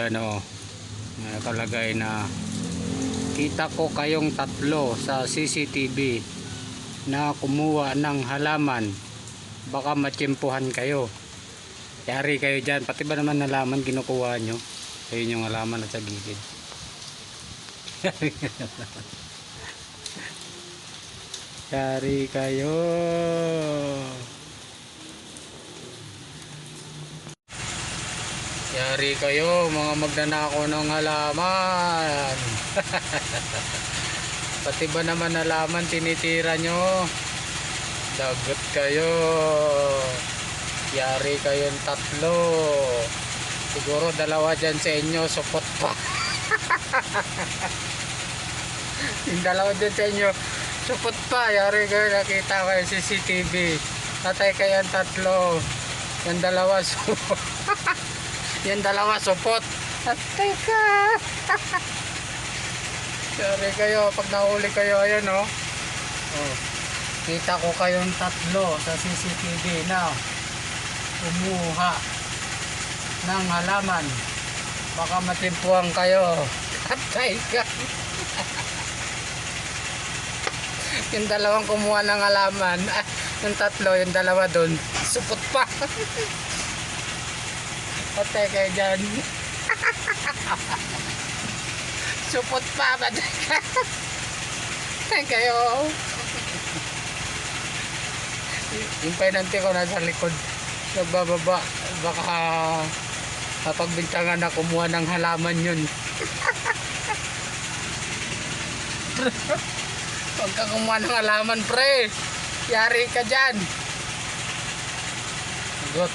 dyan, oh. Nakalagay na kita ko kayong tatlo sa CCTV na kumuha ng halaman, baka matsyempuhan kayo. Yari kayo dyan. Pati ba naman halaman kinukuha nyo? Ayun yung halaman at sa gilid. Yari kayo. Yari kayo mga magnanakaw ng halaman. Pati ba naman halaman tinitira nyo? Dagot kayo. Yari kayong tatlo. Siguro dalawa dyan sa inyo supot pa. Yung dalawa dyan sa inyo supot pa. Yari kayo, nakita ko yung CCTV. Patay kayong tatlo. Yung dalawa supot. Yung dalawa supot. Patay ka. Yari kayo, pag nahuli kayo, ayan oh. Oh, kita ko kayong tatlo sa CCTV na kumuha ng halaman, baka matimpuhan kayo. Patay ka. Yung dalawang kumuha ng halaman, yung tatlo, yung dalawa doon supot pa. Patay kayo dyan. Supot pa. Patay ka. Patay kayo. Yung painante ko nasa likod nagbababa, baka pagbintangan na kumuha ng halaman yun. Huwag ka kumuha ng halaman, pre. Yari ka dyan. Good.